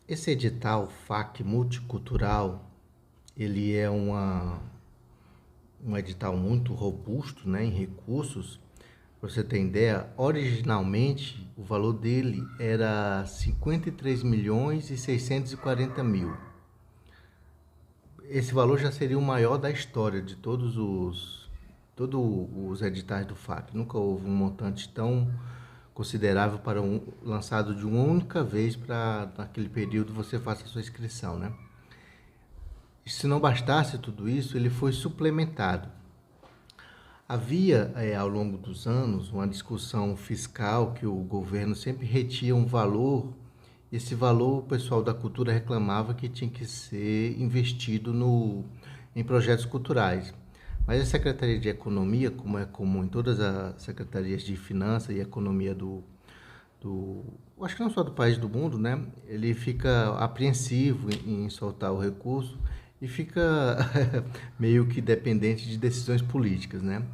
Esse edital FAC multicultural, ele é um edital muito robusto, né, em recursos. Para você ter ideia, originalmente o valor dele era 53 milhões e 640 mil. Esse valor já seria o maior da história de todos os editais do FAC. Nunca houve um montante tão considerável para lançado de uma única vez para naquele período você faça a sua inscrição, né? E se não bastasse tudo isso, ele foi suplementado. Havia, ao longo dos anos, uma discussão fiscal que o governo sempre retia um valor. Esse valor, o pessoal da cultura reclamava que tinha que ser investido em projetos culturais. Mas a Secretaria de Economia, como é comum em todas as secretarias de Finanças e Economia acho que não só do país, do mundo, né? Ele fica apreensivo em soltar o recurso e fica meio que dependente de decisões políticas, né?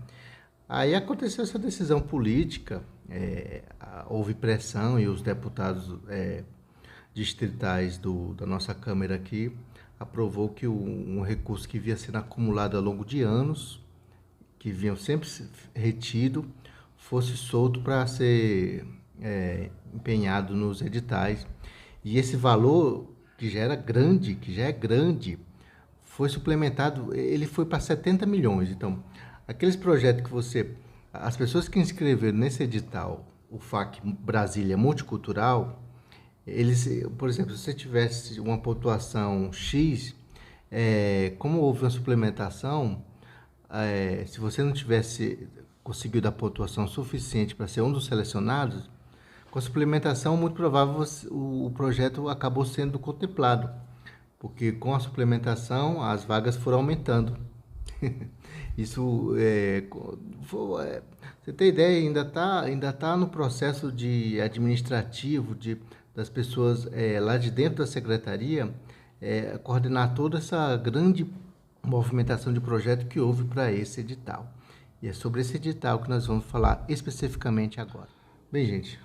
Aí aconteceu essa decisão política, houve pressão e os deputados distritais da nossa Câmara aqui aprovou que um recurso que vinha sendo acumulado ao longo de anos, que vinham sempre retido, fosse solto para ser empenhado nos editais. E esse valor, que já é grande, foi suplementado, ele foi para 70 milhões. Então, aqueles projetos as pessoas que inscreveram nesse edital, o FAC Brasília Multicultural, eles, por exemplo, se você tivesse uma pontuação X, como houve uma suplementação, se você não tivesse conseguido a pontuação suficiente para ser um dos selecionados, com a suplementação, muito provável o projeto acabou sendo contemplado, porque com a suplementação as vagas foram aumentando. Isso você tem ideia, ainda tá no processo de administrativo das pessoas lá de dentro da secretaria coordenar toda essa grande movimentação de projeto que houve para esse edital. E é sobre esse edital que nós vamos falar especificamente agora. Bem, gente,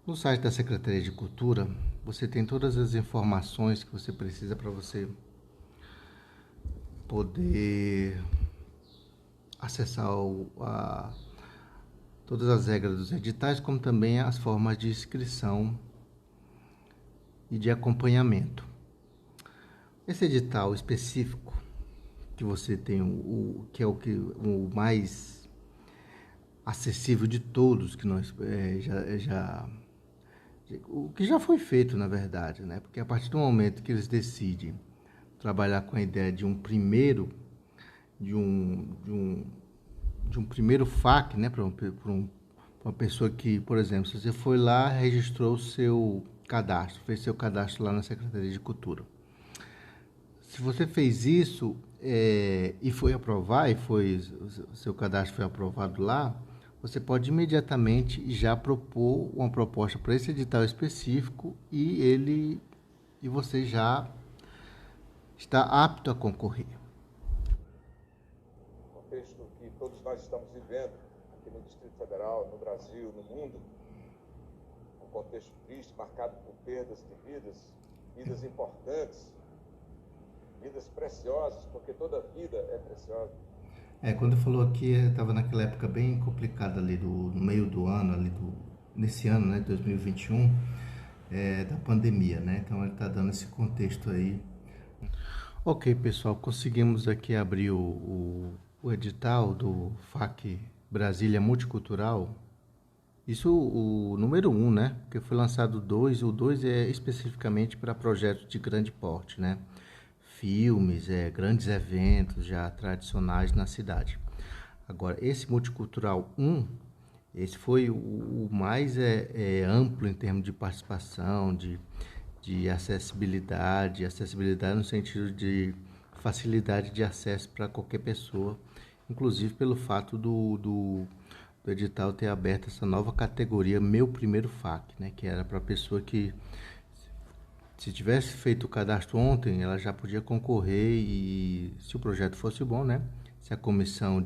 no site da Secretaria de Cultura você tem todas as informações que você precisa para você poder acessar todas as regras dos editais, como também as formas de inscrição e de acompanhamento. Esse edital específico que você tem, que é o mais acessível de todos que nós o que já foi feito, na verdade, né? Porque a partir do momento que eles decidem trabalhar com a ideia de um primeiro FAQ, né, para uma pessoa que, por exemplo, se você foi lá, registrou o seu cadastro, fez seu cadastro lá na Secretaria de Cultura. Se você fez isso e foi aprovar, seu cadastro foi aprovado lá, você pode imediatamente já propor uma proposta para esse edital específico e você já está apto a concorrer. O contexto que todos nós estamos vivendo aqui no Distrito Federal, no Brasil, no mundo, um contexto triste, marcado por perdas de vidas importantes, vidas preciosas, porque toda vida é preciosa. Quando falou aqui, estava naquela época bem complicada ali, no meio do ano, nesse ano, né, 2021, da pandemia, né? Então ele está dando esse contexto aí. Ok, pessoal, conseguimos aqui abrir o edital do FAC Brasília Multicultural. Isso o número 1, né? Porque foi lançado o 2 é especificamente para projetos de grande porte, né? Filmes, grandes eventos já tradicionais na cidade. Agora, esse Multicultural 1, esse foi o mais amplo em termos de participação, de acessibilidade no sentido de facilidade de acesso para qualquer pessoa, inclusive pelo fato do edital ter aberto essa nova categoria Meu Primeiro FAQ, né, que era para a pessoa que, se tivesse feito o cadastro ontem, ela já podia concorrer e, se o projeto fosse bom, né, se a comissão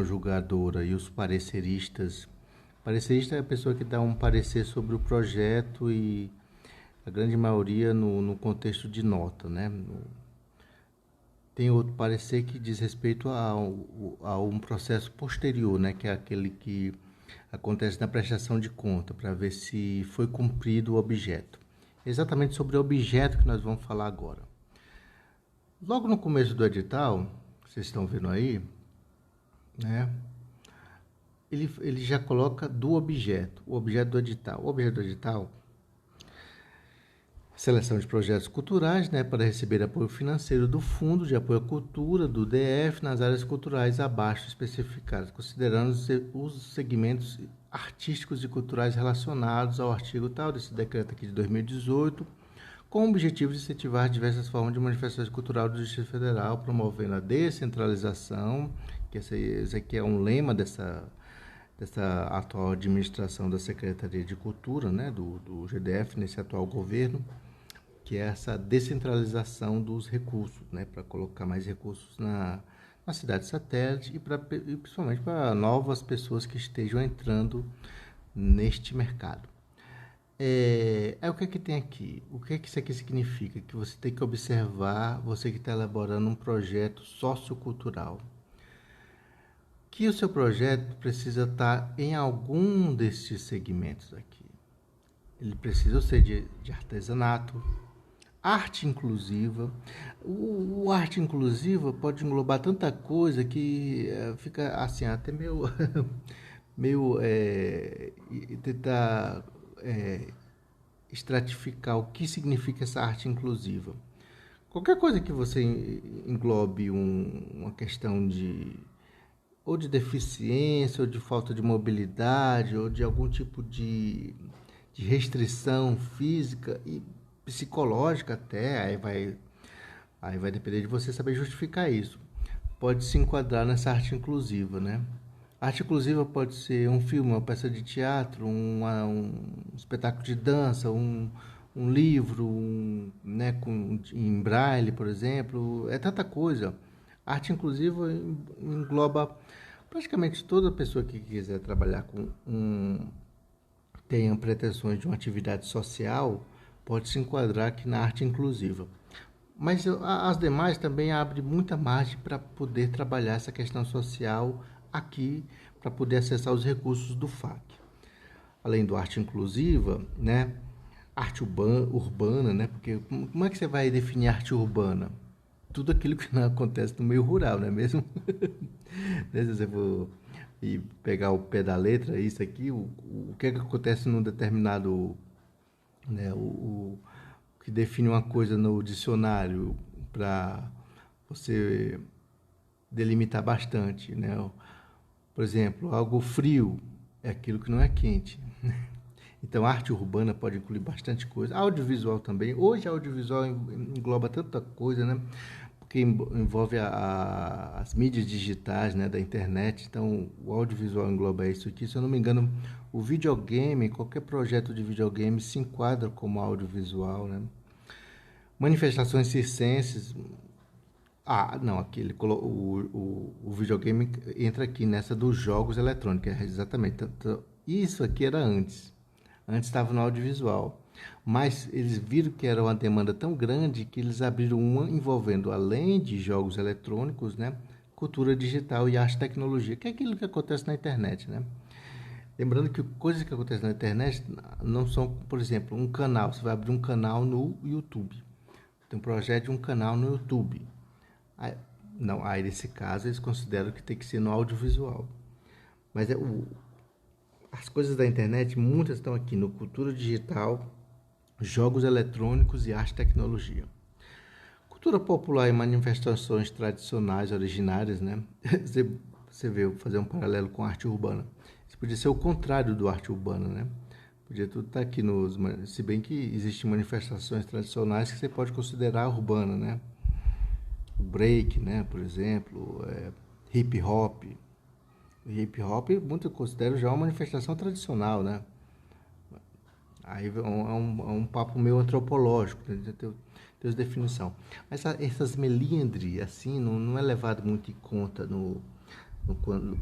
julgadora e os pareceristas. Parecerista é a pessoa que dá um parecer sobre o projeto e a grande maioria no contexto de nota, né? Tem outro parecer que diz respeito a um processo posterior, né? Que é aquele que acontece na prestação de conta, para ver se foi cumprido o objeto. Exatamente sobre o objeto que nós vamos falar agora. Logo no começo do edital, vocês estão vendo aí, né? Ele já coloca o objeto do edital. O objeto do edital, seleção de projetos culturais, né, para receber apoio financeiro do Fundo de Apoio à Cultura, do DF, nas áreas culturais abaixo especificadas, considerando os segmentos artísticos e culturais relacionados ao artigo tal desse decreto aqui de 2018, com o objetivo de incentivar diversas formas de manifestação cultural do Distrito Federal, promovendo a descentralização, que esse aqui é um lema dessa atual administração da Secretaria de Cultura, né, do GDF, nesse atual governo, que é essa descentralização dos recursos, né, para colocar mais recursos na cidade satélite e principalmente para novas pessoas que estejam entrando neste mercado. O que é que tem aqui? O que é que isso aqui significa? Que você tem que observar, você que está elaborando um projeto sociocultural, que o seu projeto precisa estar em algum desses segmentos aqui. Ele precisa ser de artesanato, arte inclusiva. O arte inclusiva pode englobar tanta coisa que fica assim, até meio tentar estratificar o que significa essa arte inclusiva. Qualquer coisa que você englobe uma questão ou de deficiência, ou de falta de mobilidade, ou de algum tipo de restrição física e psicológica até, aí vai depender de você saber justificar isso. Pode se enquadrar nessa arte inclusiva, né? A arte inclusiva pode ser um filme, uma peça de teatro, um espetáculo de dança, um livro, né, em braille, por exemplo. É tanta coisa. A arte inclusiva engloba praticamente toda pessoa que quiser trabalhar tenha pretensões de uma atividade social, pode se enquadrar aqui na arte inclusiva. Mas as demais também abrem muita margem para poder trabalhar essa questão social aqui, para poder acessar os recursos do FAC. Além do arte inclusiva, né, arte urbana, né, porque como é que você vai definir arte urbana? Tudo aquilo que não acontece no meio rural, não é mesmo? Se você for pegar o pé da letra, isso aqui, o que é que acontece num determinado, né, o que define uma coisa no dicionário para você delimitar bastante, né? Por exemplo, algo frio é aquilo que não é quente. Então, a arte urbana pode incluir bastante coisa. Audiovisual também. Hoje, a audiovisual engloba tanta coisa, né? Porque envolve as mídias digitais, né, da internet. Então, o audiovisual engloba isso aqui. Se eu não me engano, o videogame, qualquer projeto de videogame se enquadra como audiovisual, né? Manifestações circenses. Não, aqui ele colocou o videogame entra aqui nessa dos jogos eletrônicos, exatamente. Isso aqui era antes. Antes estava no audiovisual. Mas eles viram que era uma demanda tão grande que eles abriram uma envolvendo, além de jogos eletrônicos, né, cultura digital e arte e tecnologia, que é aquilo que acontece na internet, né? Lembrando que coisas que acontecem na internet não são, por exemplo, um canal. Você vai abrir um canal no YouTube. Tem um projeto de um canal no YouTube. Aí nesse caso eles consideram que tem que ser no audiovisual. Mas as coisas da internet, muitas estão aqui no cultura digital, jogos eletrônicos e arte e tecnologia. Cultura popular e manifestações tradicionais originárias, né? Você vê, fazer um paralelo com a arte urbana. Isso podia ser o contrário do arte urbana, né? Podia tudo estar aqui se bem que existem manifestações tradicionais que você pode considerar urbana, né? O break, né, por exemplo, hip hop. O hip hop, muito considero já uma manifestação tradicional, né? Aí é um papo meio antropológico, né? Tem definição. Mas essas melindres, assim, não é levado muito em conta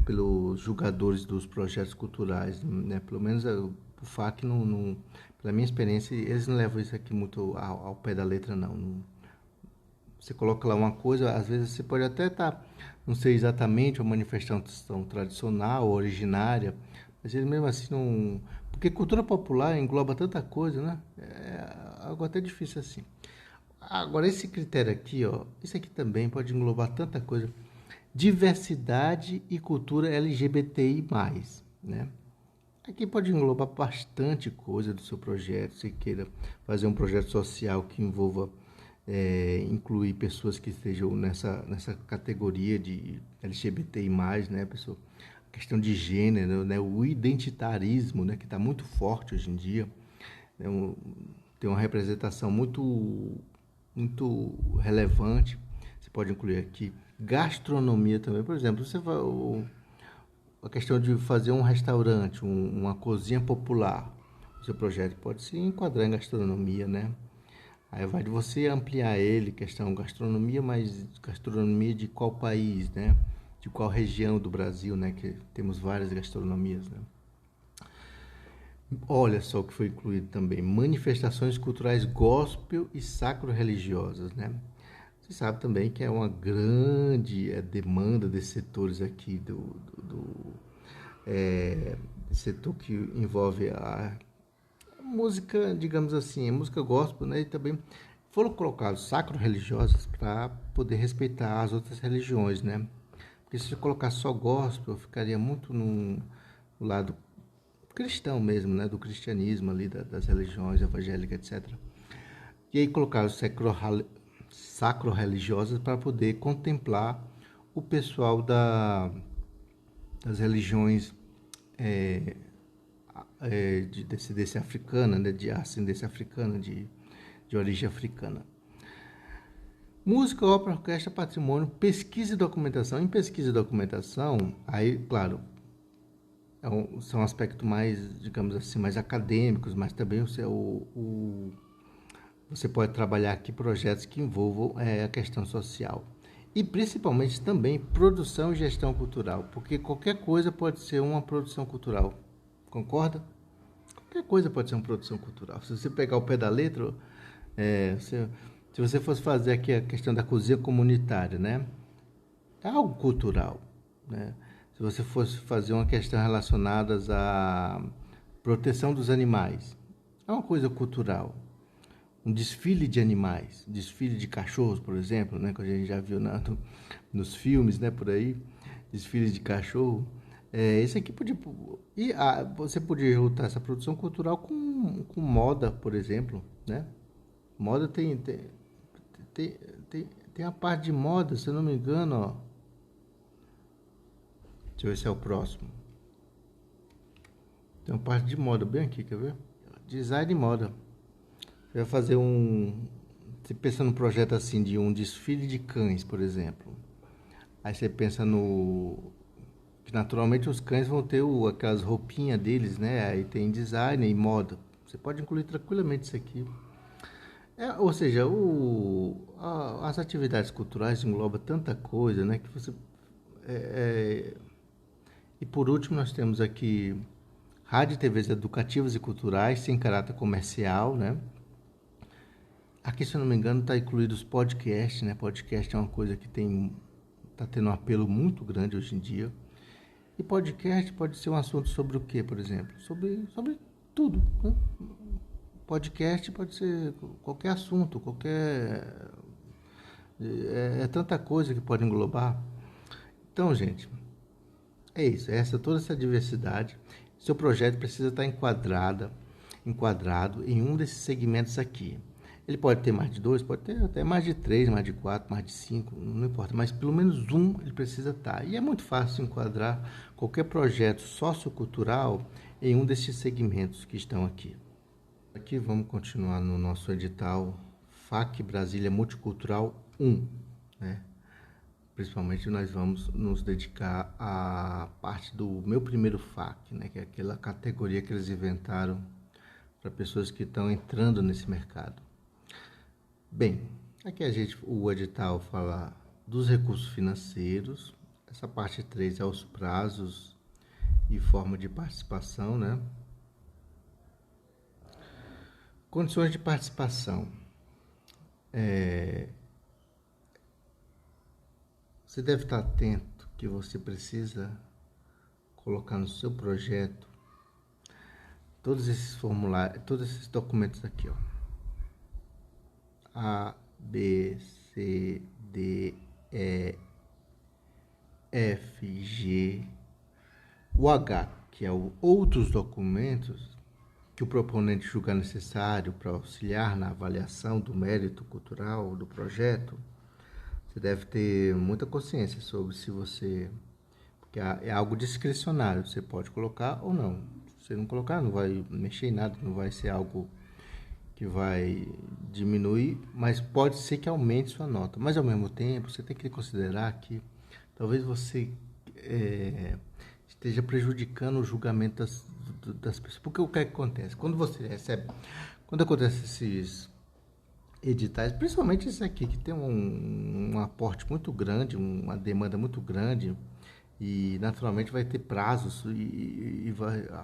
pelos julgadores dos projetos culturais, né? Pelo menos o FAC não pela minha experiência, eles não levam isso aqui muito ao pé da letra, não. Você coloca lá uma coisa, às vezes você pode até estar, não sei exatamente, uma manifestação tradicional, originária, mas eles mesmo assim não... Porque cultura popular engloba tanta coisa, né? É algo até difícil assim. Agora, esse critério aqui, ó, isso aqui também pode englobar tanta coisa. Diversidade e cultura LGBTI+, né? Aqui pode englobar bastante coisa do seu projeto, se queira fazer um projeto social que envolva incluir pessoas que estejam nessa categoria de LGBTI+, né, pessoa? A questão de gênero, né, o identitarismo, né, que está muito forte hoje em dia, né, tem uma representação muito relevante. Você pode incluir aqui gastronomia também, por exemplo, você vai, a questão de fazer um restaurante, uma cozinha popular, o seu projeto pode se enquadrar em gastronomia, né? Aí vai de você ampliar ele, questão gastronomia, mas gastronomia de qual país, né? De qual região do Brasil, né? Que temos várias gastronomias, né? Olha só o que foi incluído também, manifestações culturais gospel e sacro-religiosas, né? Você sabe também que é uma grande demanda desses setores aqui setor que envolve a música, digamos assim, a música gospel, né? E também foram colocados sacro-religiosas para poder respeitar as outras religiões, né? Porque se eu colocar só gospel, ficaria muito no lado cristão mesmo, né? Do cristianismo ali, das religiões evangélicas, etc. E aí colocaram sacro-religiosas para poder contemplar o pessoal das religiões de descendência africana, né, de ascendência africana, de origem africana. Música, ópera, orquestra, patrimônio, pesquisa e documentação. Em pesquisa e documentação, aí, claro, são aspectos mais, digamos assim, mais acadêmicos, mas também você pode trabalhar aqui projetos que envolvam a questão social. E principalmente também produção e gestão cultural, porque qualquer coisa pode ser uma produção cultural. Concorda? Qualquer coisa pode ser uma produção cultural. Se você pegar o pé da letra, se você fosse fazer aqui a questão da cozinha comunitária, né? É algo cultural, né? Se você fosse fazer uma questão relacionada à proteção dos animais, é uma coisa cultural. Um desfile de animais, desfile de cachorros, por exemplo, né? Que a gente já viu nos filmes, né? Por aí, desfiles de cachorro. Esse aqui podia... E você podia juntar essa produção cultural com moda, por exemplo, né? Moda tem a parte de moda, se eu não me engano, ó. Deixa eu ver se é o próximo. Tem uma parte de moda bem aqui, quer ver? Design de moda. Você vai fazer você pensa num projeto assim, de um desfile de cães, por exemplo. Aí você pensa que naturalmente os cães vão ter aquelas roupinhas deles, né? Aí tem design e moda. Você pode incluir tranquilamente isso aqui. Ou seja, as atividades culturais englobam tanta coisa, né? Que você... E por último nós temos aqui rádio e TVs educativas e culturais, sem caráter comercial, né? Aqui, se eu não me engano, está incluído os podcasts, né? Podcast é uma coisa que está tendo um apelo muito grande hoje em dia. E podcast pode ser um assunto sobre o quê, por exemplo? Sobre tudo, né? Podcast pode ser qualquer assunto, qualquer... É tanta coisa que pode englobar. Então, gente, é isso. Toda essa diversidade. Seu projeto precisa estar enquadrado em um desses segmentos aqui. Ele pode ter mais de 2, pode ter até mais de 3, mais de 4, mais de 5, não importa, mas pelo menos um ele precisa estar. E é muito fácil enquadrar qualquer projeto sociocultural em um desses segmentos que estão aqui. Aqui vamos continuar no nosso edital FAC Brasília Multicultural 1, né? Principalmente nós vamos nos dedicar à parte do meu primeiro FAC, né? Que é aquela categoria que eles inventaram para pessoas que estão entrando nesse mercado. Bem, aqui o edital fala dos recursos financeiros. Essa parte 3 é os prazos e forma de participação, né? Condições de participação. Você deve estar atento que você precisa colocar no seu projeto todos esses formulários, todos esses documentos aqui, ó. A, B, C, D, E, F, G, o H, que é o outros documentos que o proponente julgar necessário para auxiliar na avaliação do mérito cultural do projeto. Você deve ter muita consciência sobre se você... Porque é algo discricionário, você pode colocar ou não. Se você não colocar, não vai mexer em nada, não vai ser algo que vai diminuir, mas pode ser que aumente sua nota. Mas, ao mesmo tempo, você tem que considerar que talvez você esteja prejudicando o julgamento das pessoas. Porque o que acontece? Quando acontece esses editais, principalmente esse aqui, que tem um aporte muito grande, uma demanda muito grande, e naturalmente vai ter prazos,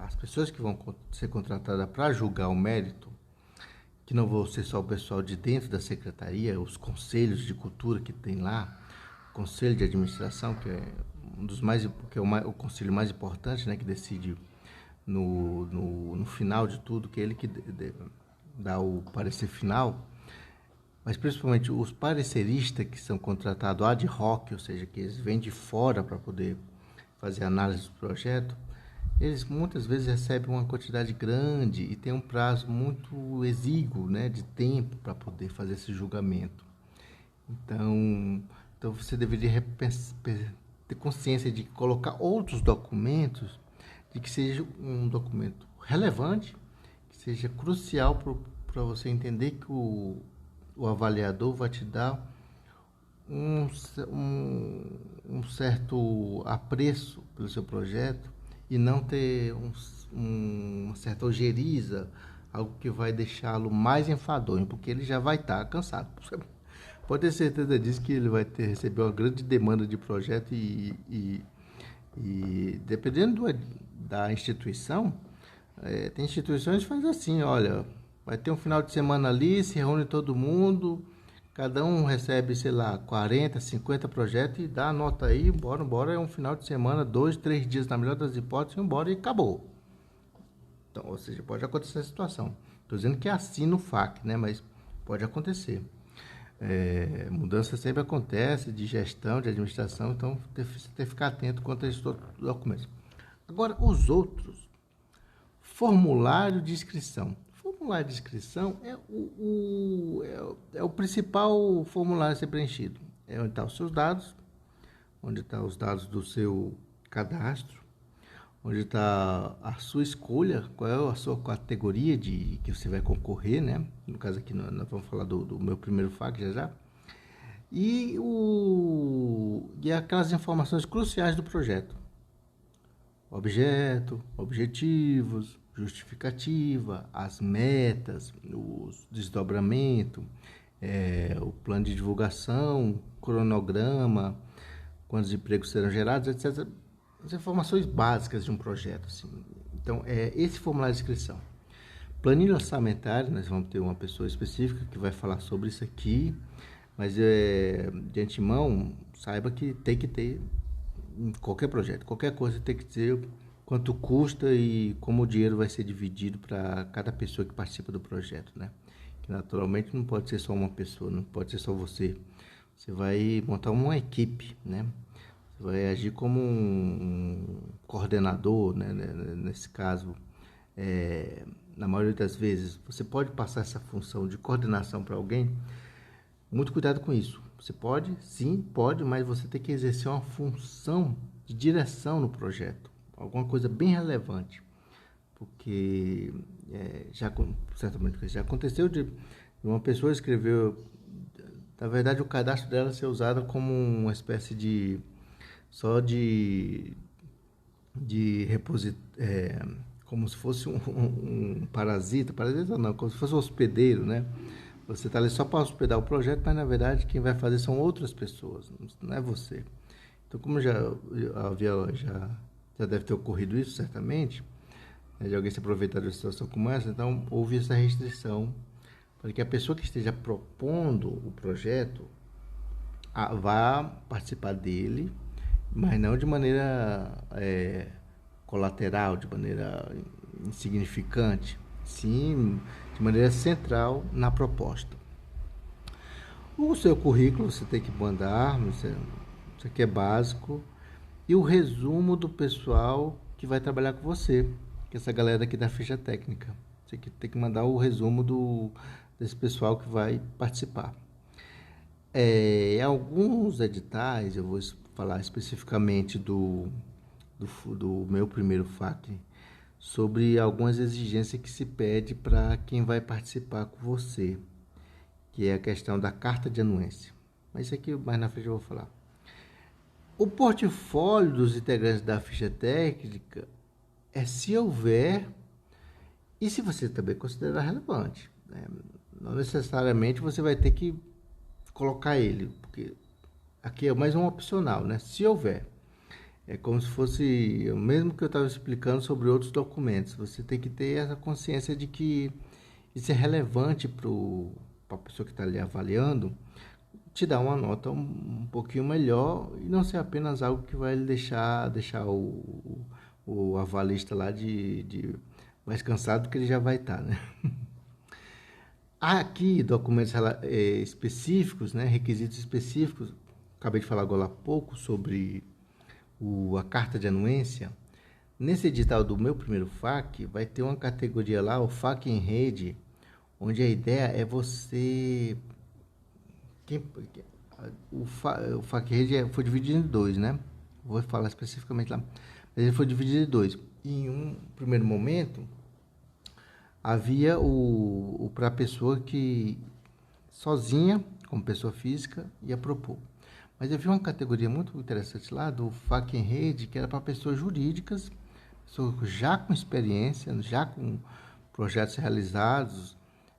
as pessoas que vão ser contratadas para julgar o mérito, que não vão ser só o pessoal de dentro da secretaria, os conselhos de cultura que tem lá, o conselho de administração, que é um dos mais, que é o conselho mais importante, né, que decide no final de tudo, que é ele que dá o parecer final. Mas principalmente os pareceristas que são contratados ad hoc, ou seja, que eles vêm de fora para poder fazer análise do projeto, eles muitas vezes recebem uma quantidade grande e tem um prazo muito exíguo, né, de tempo para poder fazer esse julgamento. Então você deveria ter consciência de colocar outros documentos, de que seja um documento relevante, que seja crucial para você entender que o avaliador vai te dar um certo apreço pelo seu projeto e não ter uma certa ojeriza, algo que vai deixá-lo mais enfadonho, porque ele já vai estar cansado. Pode ter certeza disso, que ele vai receber uma grande demanda de projeto e dependendo da instituição, tem instituições que fazem assim, olha, vai ter um final de semana ali, se reúne todo mundo, cada um recebe, sei lá, 40, 50 projetos e dá a nota aí, bora, é um final de semana, 2, 3 dias, na melhor das hipóteses, embora e acabou. Então, ou seja, pode acontecer essa situação. Estou dizendo que é assim no FAC, né? Mas pode acontecer. Mudança sempre acontece, de gestão, de administração, então você tem que ficar atento quanto a esses documentos. Agora, os outros, formulário de inscrição. Formulário de inscrição é o principal formulário a ser preenchido. É onde estão os seus dados, onde estão os dados do seu cadastro, onde está a sua escolha, qual é a sua categoria que você vai concorrer, né? No caso aqui nós vamos falar do meu primeiro FAQ já. E aquelas informações cruciais do projeto. Objeto, objetivos, justificativa, as metas, o desdobramento, o plano de divulgação, cronograma, quantos empregos serão gerados, etc. As informações básicas de um projeto. Assim. Então, esse formulário de inscrição. Planilha orçamentária, nós vamos ter uma pessoa específica que vai falar sobre isso aqui, mas de antemão, saiba que tem que ter em qualquer projeto, qualquer coisa tem que ter quanto custa e como o dinheiro vai ser dividido para cada pessoa que participa do projeto, né? Que naturalmente não pode ser só uma pessoa, não pode ser só você. Você vai montar uma equipe, né? Você vai agir como um coordenador, né? Nesse caso, na maioria das vezes, você pode passar essa função de coordenação para alguém. Muito cuidado com isso. Você pode, sim, pode, mas você tem que exercer uma função de direção no projeto. Alguma coisa bem relevante. Porque certamente já aconteceu de uma pessoa escreveu, na verdade o cadastro dela ser usado como uma espécie de como se fosse um parasita não, como se fosse um hospedeiro, né? Você está ali só para hospedar o projeto, mas na verdade quem vai fazer são outras pessoas, não é você. Então, como já deve ter ocorrido isso, certamente, né, de alguém se aproveitar de uma situação como essa. Então, houve essa restrição para que a pessoa que esteja propondo o projeto vá participar dele, mas não de maneira colateral, de maneira insignificante, sim de maneira central na proposta. O seu currículo você tem que mandar, isso aqui é básico, e o resumo do pessoal que vai trabalhar com você, que é essa galera aqui da ficha técnica. Você tem que mandar o resumo desse pessoal que vai participar. Em alguns editais, eu vou falar especificamente do meu primeiro FAQ, sobre algumas exigências que se pede para quem vai participar com você, que é a questão da carta de anuência. Mas isso aqui mais na frente eu vou falar. O portfólio dos integrantes da ficha técnica é se houver e se você também considerar relevante, né? Não necessariamente você vai ter que colocar ele, porque aqui é mais um opcional, né? Se houver. É como se fosse o mesmo que eu estava explicando sobre outros documentos. Você tem que ter essa consciência de que isso é relevante para a pessoa que está ali avaliando, te dar uma nota um pouquinho melhor e não ser apenas algo que vai deixar o avalista lá de mais cansado, que ele já vai estar, né? Há aqui documentos específicos, né, requisitos específicos. Acabei de falar agora há pouco sobre a carta de anuência. Nesse edital do meu primeiro FAQ, vai ter uma categoria lá, o FAQ em rede, onde a ideia é você... O FAQ em rede foi dividido em dois, né? Vou falar especificamente lá. Mas ele foi dividido em dois. Em um primeiro momento, havia para a pessoa que sozinha, como pessoa física, ia propor. Mas havia uma categoria muito interessante lá, do FAQ em rede, que era para pessoas jurídicas, pessoas já com experiência, já com projetos realizados,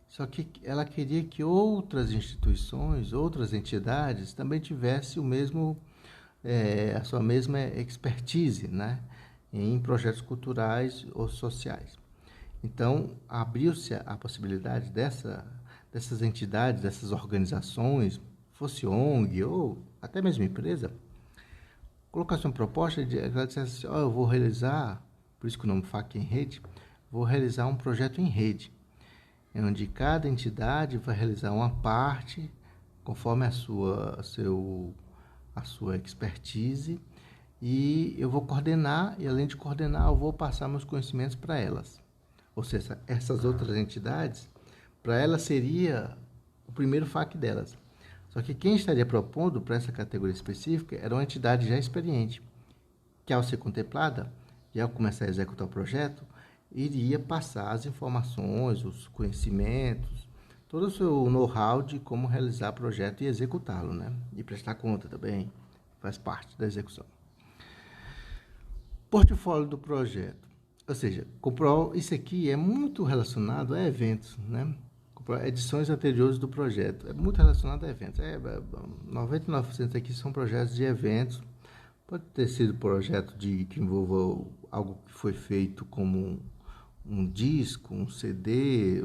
só que ela queria que outras instituições, outras entidades também tivessem a sua mesma expertise, né, em projetos culturais ou sociais. Então, abriu-se a possibilidade dessas entidades, dessas organizações, fosse ONG ou até mesmo empresa, colocasse uma proposta de ela dissesse assim, eu vou realizar, por isso que o nome FAQ em rede, vou realizar um projeto em rede, onde cada entidade vai realizar uma parte conforme a sua expertise, e eu vou coordenar, e além de coordenar, eu vou passar meus conhecimentos para elas. Ou seja, essas outras entidades, para elas seria o primeiro FAQ delas. Só que quem estaria propondo para essa categoria específica era uma entidade já experiente, que ao ser contemplada e ao começar a executar o projeto, iria passar as informações, os conhecimentos, todo o seu know-how de como realizar o projeto e executá-lo, né? E prestar conta também, faz parte da execução. Portfólio do projeto. Ou seja, isso aqui é muito relacionado a eventos, né? Edições anteriores do projeto. É muito relacionado a eventos. 99% aqui são projetos de eventos. Pode ter sido projeto que envolva algo que foi feito como um disco, um CD.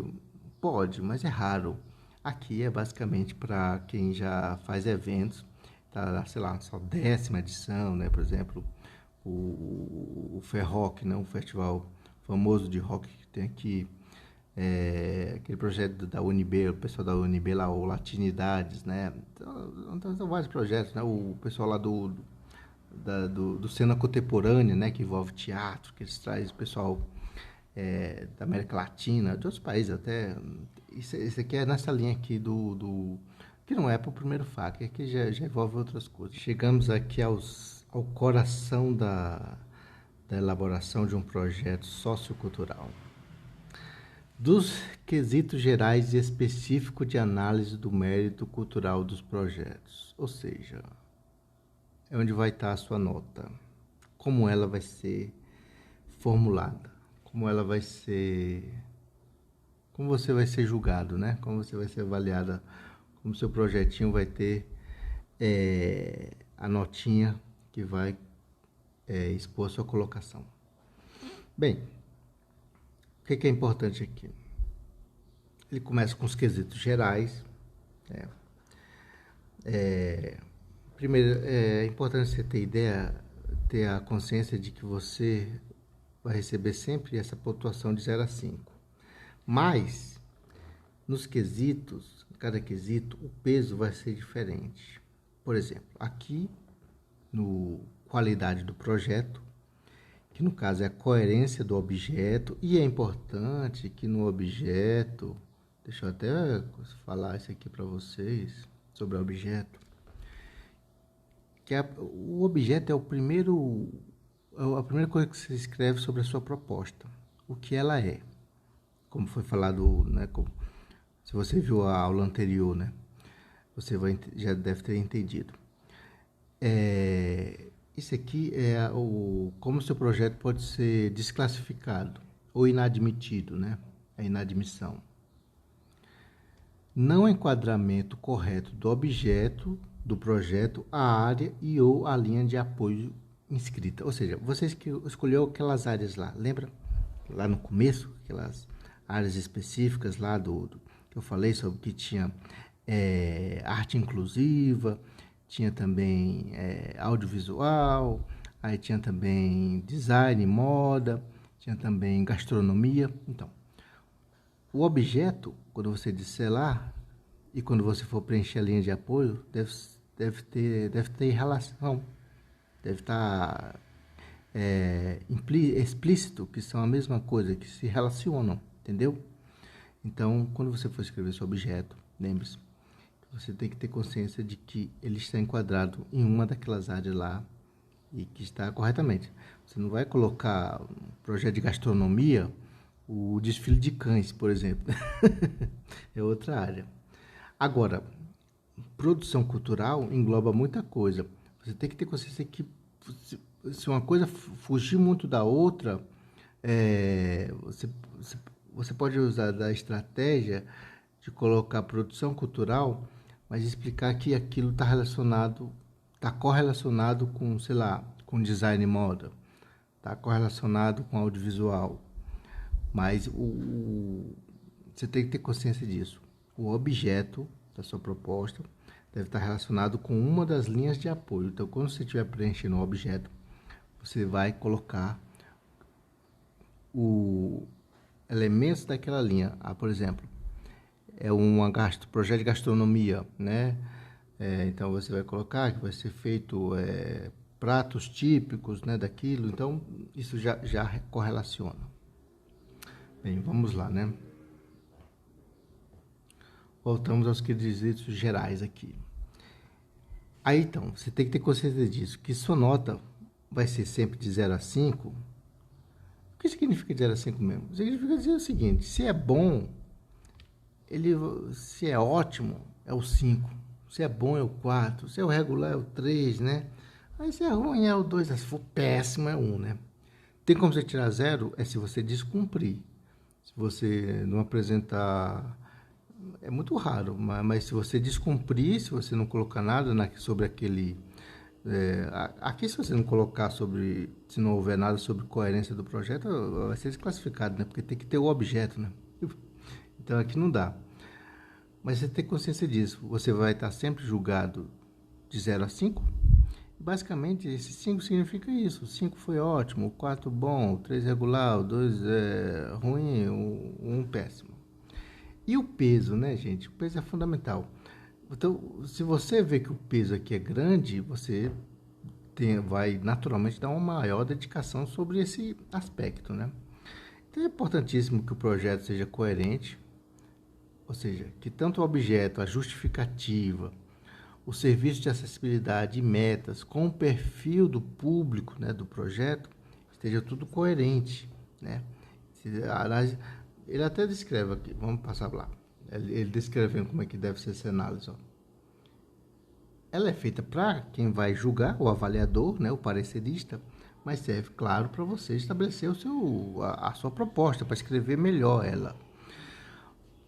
Pode, mas é raro. Aqui é basicamente para quem já faz eventos. Tá, sei lá, só 10ª edição, né? Por exemplo, o Ferrock, né? Um festival famoso de rock que tem aqui. Aquele projeto da UNB, o pessoal da UNB lá, o Latinidades, né? Então, são vários projetos, né? O pessoal lá do Cena Contemporânea, né? Que envolve teatro, que eles trazem o pessoal da América Latina, de outros países até. Isso aqui é nessa linha aqui que não é para o primeiro FAQ, aqui já envolve outras coisas. Chegamos aqui ao coração da elaboração de um projeto sociocultural. Dos quesitos gerais e específicos de análise do mérito cultural dos projetos. Ou seja, é onde vai estar a sua nota, como ela vai ser formulada, como você vai ser julgado, né? Como você vai ser avaliada, como seu projetinho vai ter a notinha que vai expor a sua colocação. Bem, que é importante aqui? Ele começa com os quesitos gerais, né? Primeiro, é importante você ter ideia, ter a consciência de que você vai receber sempre essa pontuação de 0 a 5. Mas, nos quesitos, cada quesito, o peso vai ser diferente. Por exemplo, aqui, no qualidade do projeto, que no caso é a coerência do objeto, e é importante que no objeto, deixa eu até falar isso aqui para vocês, sobre o objeto, que o objeto é a primeira coisa que você escreve sobre a sua proposta, o que ela é, como foi falado, né, se você viu a aula anterior, né, você já deve ter entendido. Isso aqui é como o seu projeto pode ser desclassificado ou inadmitido, né? A inadmissão. Não enquadramento correto do objeto, do projeto, a área e ou a linha de apoio inscrita. Ou seja, você escolheu aquelas áreas lá, lembra? Lá no começo, aquelas áreas específicas lá que eu falei sobre que tinha arte inclusiva, tinha também audiovisual, aí tinha também design, moda, tinha também gastronomia. Então, o objeto, quando você disser lá, e quando você for preencher a linha de apoio, deve ter relação, deve estar explícito que são a mesma coisa, que se relacionam, entendeu? Então, quando você for escrever seu objeto, lembre-se, você tem que ter consciência de que ele está enquadrado em uma daquelas áreas lá e que está corretamente. Você não vai colocar um projeto de gastronomia, o desfile de cães, por exemplo. É outra área. Agora, produção cultural engloba muita coisa. Você tem que ter consciência que se uma coisa fugir muito da outra, você pode usar da estratégia de colocar produção cultural, mas explicar que aquilo está correlacionado com, sei lá, com design e moda, está correlacionado com audiovisual. Mas você tem que ter consciência disso. O objeto da sua proposta deve estar relacionado com uma das linhas de apoio. Então, quando você estiver preenchendo o objeto, você vai colocar os elementos daquela linha. Por exemplo, é um projeto de gastronomia, né? Então, você vai colocar que vai ser feito pratos típicos, né, daquilo. Então, isso já correlaciona. Bem, vamos lá, né? Voltamos aos quesitos gerais aqui. Aí, então, você tem que ter consciência disso, que sua nota vai ser sempre de 0 a 5. O que significa de 0 a 5 mesmo? Significa dizer o seguinte: se é bom, se é ótimo, é o 5. Se é bom, é o 4. Se é o regular, é o 3, né? Aí, se é ruim, é o 2. Se for péssimo, é 1, né? Tem como você tirar 0? É se você descumprir. Se você não apresentar... É muito raro, mas se você descumprir, se você não colocar nada sobre aquele... aqui, se você não colocar se não houver nada sobre coerência do projeto, vai ser desclassificado, né? Porque tem que ter o objeto, né? Então, aqui não dá. Mas você tem consciência disso. Você vai estar sempre julgado de 0 a 5. Basicamente, esse 5 significa isso. O 5 foi ótimo, o 4 bom, o 3 regular, o 2 ruim, o 1 péssimo. E o peso, né, gente? O peso é fundamental. Então, se você vê que o peso aqui é grande, você vai naturalmente dar uma maior dedicação sobre esse aspecto, né? Então, é importantíssimo que o projeto seja coerente, ou seja, que tanto o objeto, a justificativa, o serviço de acessibilidade e metas com o perfil do público, né, do projeto, esteja tudo coerente, né? Ele até descreve aqui, vamos passar lá, ele descrevendo como é que deve ser essa análise. Ó. Ela é feita para quem vai julgar, o avaliador, né, o parecerista, mas serve, claro, para você estabelecer a sua proposta, para escrever melhor ela.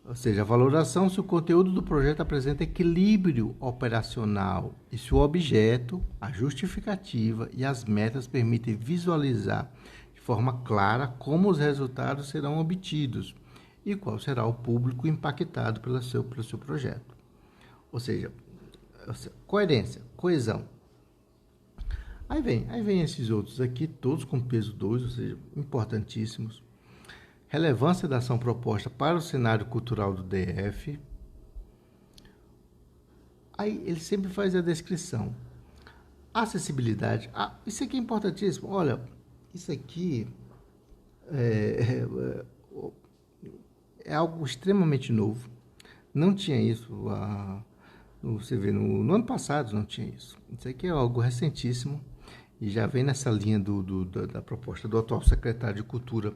Ou seja, a valoração se o conteúdo do projeto apresenta equilíbrio operacional e se o objeto, a justificativa e as metas permitem visualizar de forma clara como os resultados serão obtidos e qual será o público impactado pelo seu projeto. Ou seja, coerência, coesão. Aí vem esses outros aqui, todos com peso 2, ou seja, importantíssimos. Relevância da ação proposta para o cenário cultural do DF. Aí ele sempre faz a descrição. Acessibilidade. Isso aqui é importantíssimo. Olha, isso aqui é algo extremamente novo. Não tinha isso você vê, no ano passado não tinha isso. Isso aqui é algo recentíssimo e já vem nessa linha da proposta do atual secretário de Cultura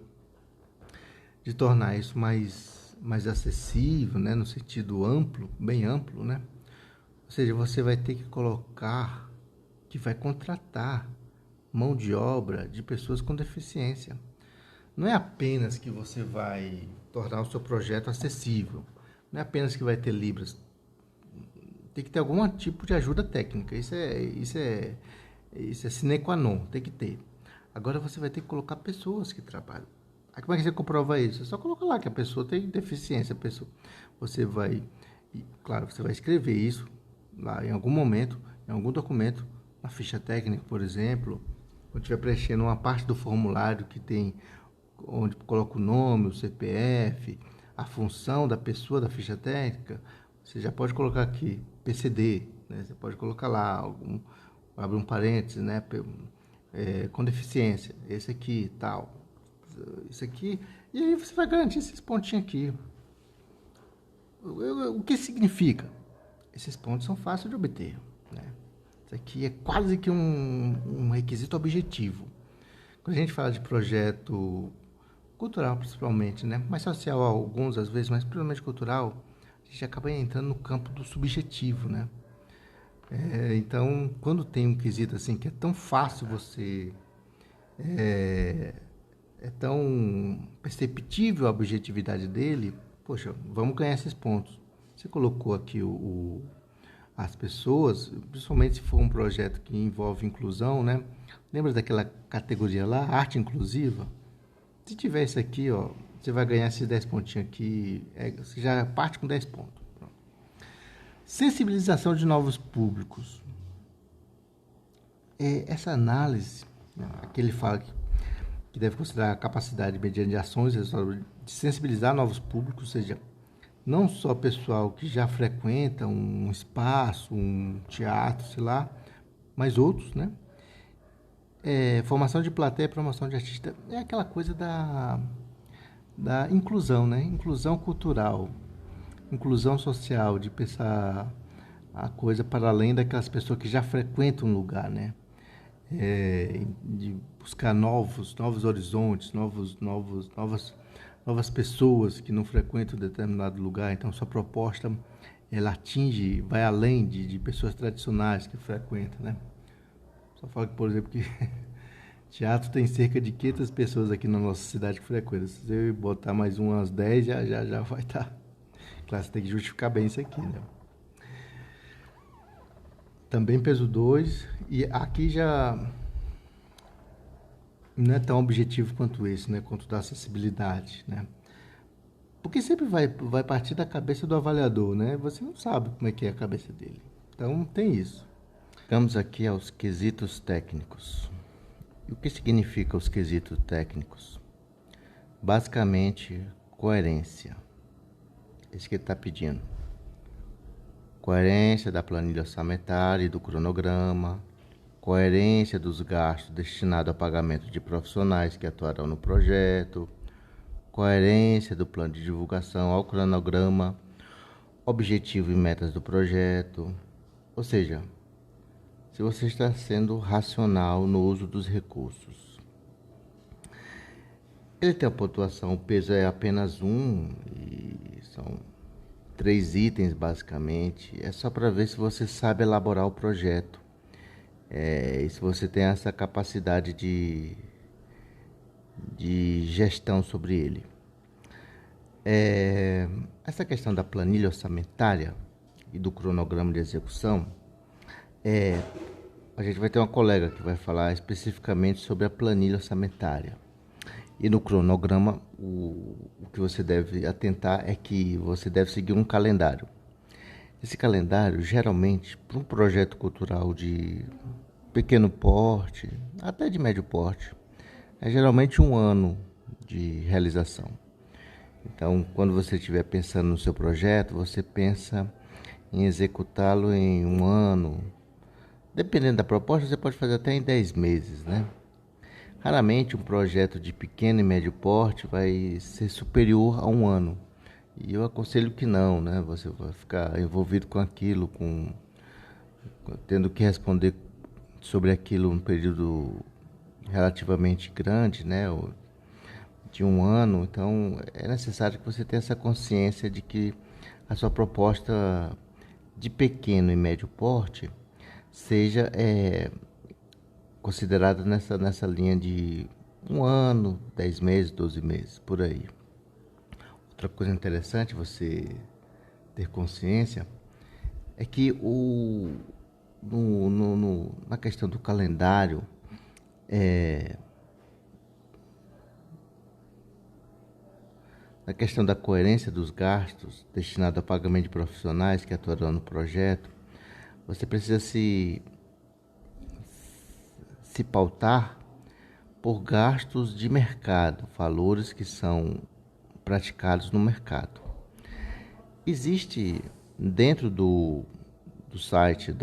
de tornar isso mais acessível, né, no sentido amplo, bem amplo, né? Ou seja, você vai ter que colocar que vai contratar mão de obra de pessoas com deficiência. Não é apenas que você vai tornar o seu projeto acessível, não é apenas que vai ter Libras. Tem que ter algum tipo de ajuda técnica. Isso é sine qua non, tem que ter. Agora você vai ter que colocar pessoas que trabalham. Aí como é que você comprova isso? É só colocar lá que a pessoa tem deficiência. Você vai escrever isso lá em algum momento, em algum documento, na ficha técnica, por exemplo, quando estiver preenchendo uma parte do formulário que tem, onde coloca o nome, o CPF, a função da pessoa da ficha técnica, você já pode colocar aqui, PCD, né? Você pode colocar lá, abre um parênteses, né? Com deficiência, esse aqui, tal, isso aqui, e aí você vai garantir esses pontinhos aqui. O que significa? Esses pontos são fáceis de obter, né? Isso aqui é quase que um requisito objetivo. Quando a gente fala de projeto cultural, principalmente, né? Mais social alguns, às vezes, mas principalmente cultural, a gente acaba entrando no campo do subjetivo, né? Então, quando tem um quesito assim que é tão fácil você... É tão perceptível a objetividade dele, poxa, vamos ganhar esses pontos. Você colocou aqui as pessoas, principalmente se for um projeto que envolve inclusão, né? Lembra daquela categoria lá, arte inclusiva? Se tiver isso aqui, ó, você vai ganhar esses 10 pontinhos aqui, você já parte com 10 pontos. Sensibilização de novos públicos. Essa análise, né, que ele fala que deve considerar a capacidade mediante ações de sensibilizar novos públicos, ou seja, não só pessoal que já frequenta um espaço, um teatro, sei lá, mas outros, né? Formação de plateia e promoção de artista. É aquela coisa da inclusão, né? Inclusão cultural, inclusão social, de pensar a coisa para além daquelas pessoas que já frequentam um lugar, né? De buscar novos horizontes, novas pessoas que não frequentam determinado lugar. Então, sua proposta, ela vai além de pessoas tradicionais que frequentam, né? Só falo que, por exemplo, que teatro tem cerca de 500 pessoas aqui na nossa cidade que frequentam. Se você botar mais umas 10, já vai estar. Claro, você tem que justificar bem isso aqui, né? Também peso 2, e aqui já não é tão objetivo quanto esse, né? Quanto da acessibilidade, né? Porque sempre vai partir da cabeça do avaliador, né? Você não sabe como é que é a cabeça dele. Então, tem isso. Chegamos aqui aos quesitos técnicos. E o que significa os quesitos técnicos? Basicamente, coerência. Esse que ele está pedindo. Coerência da planilha orçamentária e do cronograma. Coerência dos gastos destinados ao pagamento de profissionais que atuarão no projeto. Coerência do plano de divulgação ao cronograma. Objetivo e metas do projeto. Ou seja, se você está sendo racional no uso dos recursos. Ele tem a pontuação, o peso é apenas 1, e são 3 itens basicamente. É só para ver se você sabe elaborar o projeto. E se você tem essa capacidade de gestão sobre ele. Essa questão da planilha orçamentária e do cronograma de execução, a gente vai ter uma colega que vai falar especificamente sobre a planilha orçamentária. E no cronograma, o que você deve atentar é que você deve seguir um calendário. Esse calendário, geralmente, para um projeto cultural de pequeno porte, até de médio porte, é geralmente um ano de realização. Então, quando você estiver pensando no seu projeto, você pensa em executá-lo em um ano. Dependendo da proposta, você pode fazer até em 10 meses, né? Raramente um projeto de pequeno e médio porte vai ser superior a um ano. E eu aconselho que não, né? Você vai ficar envolvido com aquilo, tendo que responder sobre aquilo um período relativamente grande, né? De um ano. Então é necessário que você tenha essa consciência de que a sua proposta de pequeno e médio porte seja considerada nessa linha de um ano, 10 meses, 12 meses, por aí. Outra coisa interessante você ter consciência é que na questão do calendário, na questão da coerência dos gastos destinados a pagamento de profissionais que atuarão no projeto, você precisa se pautar por gastos de mercado, valores que são praticados no mercado. Existe dentro do site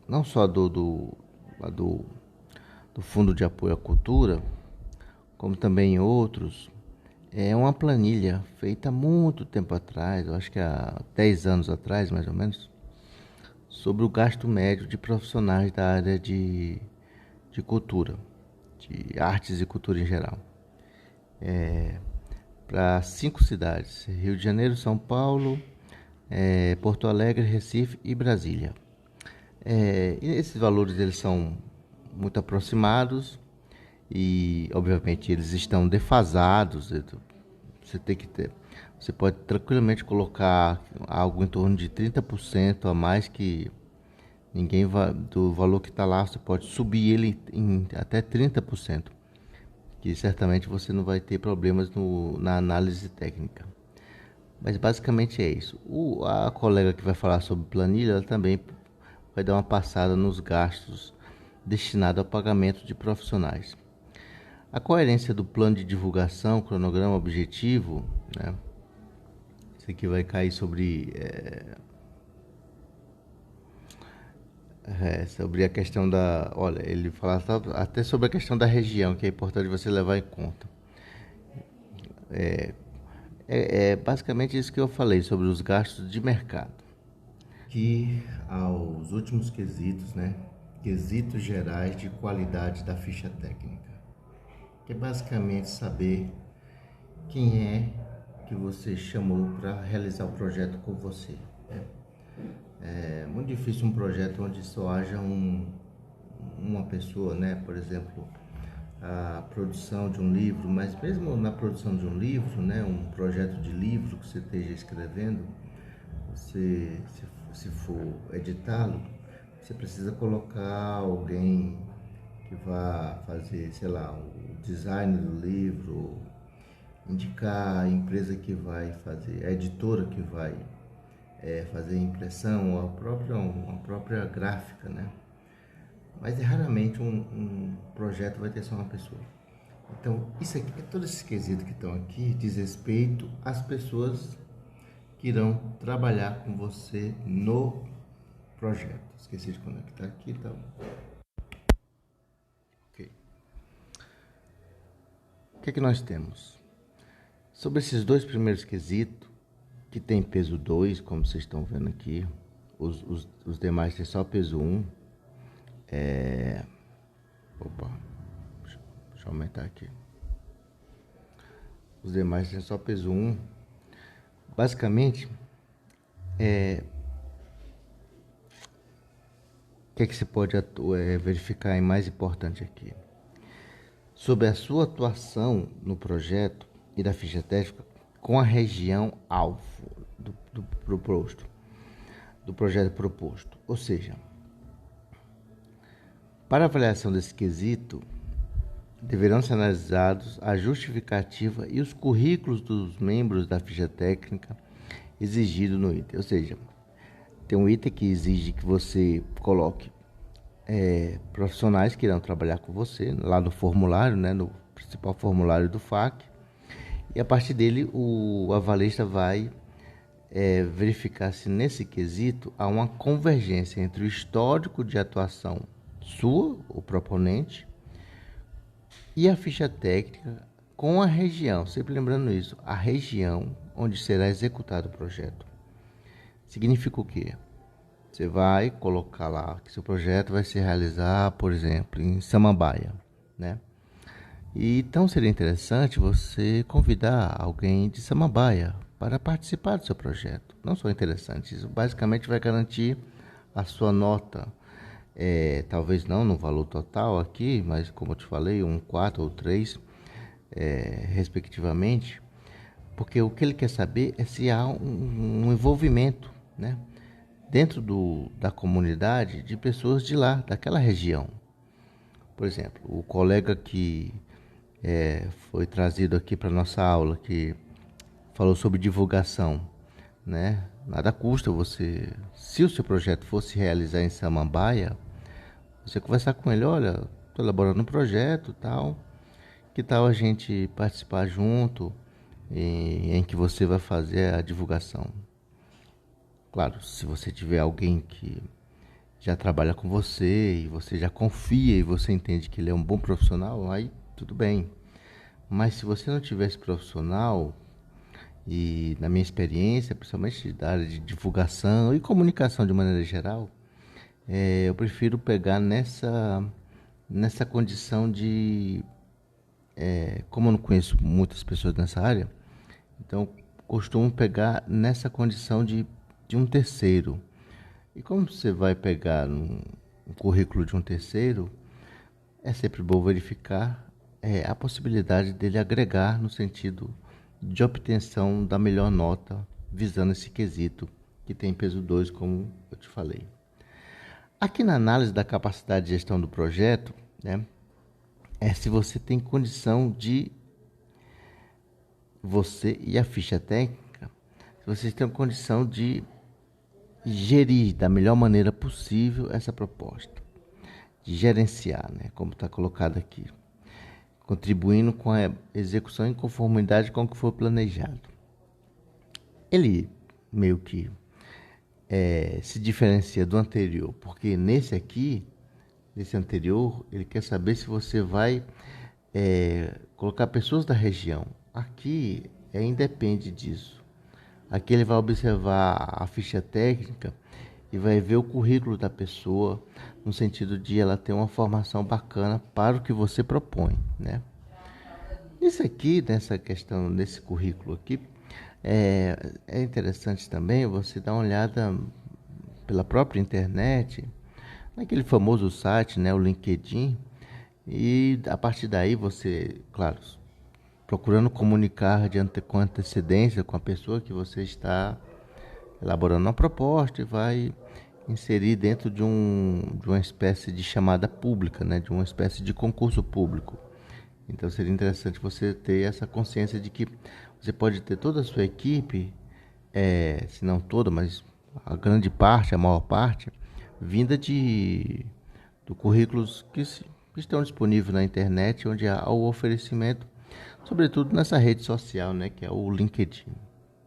não só do Fundo de Apoio à Cultura, como também outros, é uma planilha feita há muito tempo atrás, eu acho que há 10 anos atrás, mais ou menos, sobre o gasto médio de profissionais da área de cultura, de artes e cultura em geral. Para 5 cidades: Rio de Janeiro, São Paulo, Porto Alegre, Recife e Brasília. E esses valores eles são muito aproximados e, obviamente, eles estão defasados. Você pode tranquilamente colocar algo em torno de 30% a mais que ninguém do valor que está lá. Você pode subir ele em até 30%, que certamente você não vai ter problemas na análise técnica. Mas basicamente é isso. A colega que vai falar sobre planilha, ela também vai dar uma passada nos gastos destinados ao pagamento de profissionais. A coerência do plano de divulgação, cronograma, objetivo, né? Isso aqui vai cair sobre a questão da... Olha, ele fala até sobre a questão da região, que é importante você levar em conta. É basicamente isso que eu falei sobre os gastos de mercado. Aqui aos últimos quesitos, né? Quesitos gerais de qualidade da ficha técnica, que é basicamente saber quem é que você chamou para realizar o projeto com você. É muito difícil um projeto onde só haja uma pessoa, né? Por exemplo, a produção de um livro, mas mesmo na produção de um livro, né? Um projeto de livro que você esteja escrevendo, você, se for editá-lo, você precisa colocar alguém que vá fazer, sei lá, o design do livro, indicar a empresa que vai fazer, a editora que vai fazer a impressão, a própria gráfica, né? Mas raramente um projeto vai ter só uma pessoa. Então, isso aqui, todos esses quesitos que estão aqui, diz respeito às pessoas que irão trabalhar com você no projeto. Esqueci de conectar aqui, então. Ok. O que é que nós temos? Sobre esses dois primeiros quesitos, que tem peso 2, como vocês estão vendo aqui, os demais tem só peso 1. Opa, deixa eu aumentar aqui. Os demais tem só peso 1. Basicamente, o que é que você pode verificar mais importante aqui? Sobre a sua atuação no projeto e da ficha técnica com a região alvo do projeto proposto. Ou seja, para avaliação desse quesito, deverão ser analisados a justificativa e os currículos dos membros da ficha técnica exigido no item. Ou seja, tem um item que exige que você coloque profissionais que irão trabalhar com você lá no formulário, né, no principal formulário do FAQ, e a partir dele o avalista vai verificar se nesse quesito há uma convergência entre o histórico de atuação sua, o proponente, e a ficha técnica com a região, sempre lembrando isso, a região onde será executado o projeto. Significa o quê? Você vai colocar lá que seu projeto vai se realizar, por exemplo, em Samambaia, né? E então seria interessante você convidar alguém de Samambaia para participar do seu projeto. Não só interessante, isso basicamente vai garantir a sua nota, talvez não no valor total aqui, mas como eu te falei, 4 ou 3, respectivamente, porque o que ele quer saber é se há um envolvimento, né, dentro da comunidade de pessoas de lá, daquela região. Por exemplo, o colega que foi trazido aqui para nossa aula, que falou sobre divulgação, né? Nada custa você, se o seu projeto fosse realizar em Samambaia, você conversar com ele, olha, estou elaborando um projeto, tal, que tal a gente participar junto, em que você vai fazer a divulgação. Claro, se você tiver alguém que já trabalha com você e você já confia e você entende que ele é um bom profissional, aí tudo bem. Mas se você não tiver esse profissional, e na minha experiência, principalmente da área de divulgação e comunicação de maneira geral, eu prefiro pegar nessa condição de, como eu não conheço muitas pessoas nessa área, então costumo pegar nessa condição de um terceiro. E como você vai pegar um currículo de um terceiro, é sempre bom verificar a possibilidade dele agregar no sentido de obtenção da melhor nota, visando esse quesito, que tem peso 2, como eu te falei. Aqui na análise da capacidade de gestão do projeto, né, se você tem condição de, você e a ficha técnica, se vocês têm condição de gerir da melhor maneira possível essa proposta, de gerenciar, né, como está colocado aqui, contribuindo com a execução em conformidade com o que for planejado. Ele meio que se diferencia do anterior, porque nesse anterior, ele quer saber se você vai colocar pessoas da região. Aqui independe disso. Aqui ele vai observar a ficha técnica e vai ver o currículo da pessoa, no sentido de ela ter uma formação bacana para o que você propõe, né? Isso aqui, nessa questão, nesse currículo aqui, é interessante também você dar uma olhada pela própria internet, naquele famoso site, né, o LinkedIn, e a partir daí você, claro, procurando comunicar com antecedência com a pessoa que você está elaborando uma proposta e vai inserir dentro de uma espécie de chamada pública, né, de uma espécie de concurso público. Então seria interessante você ter essa consciência de que você pode ter toda a sua equipe, se não toda, mas a grande parte, a maior parte, vinda do currículos que estão disponíveis na internet, onde há o oferecimento, sobretudo nessa rede social, né, que é o LinkedIn.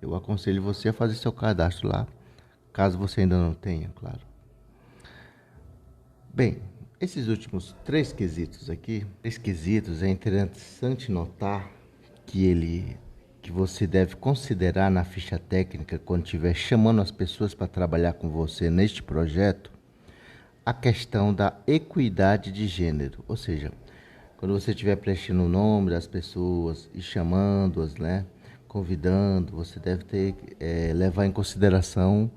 Eu aconselho você a fazer seu cadastro lá, caso você ainda não tenha, claro. Bem, esses últimos 3 quesitos aqui, é interessante notar que você deve considerar na ficha técnica, quando estiver chamando as pessoas para trabalhar com você neste projeto, a questão da equidade de gênero. Ou seja, quando você estiver preenchendo o nome das pessoas e chamando-as, né, convidando, você deve levar em consideração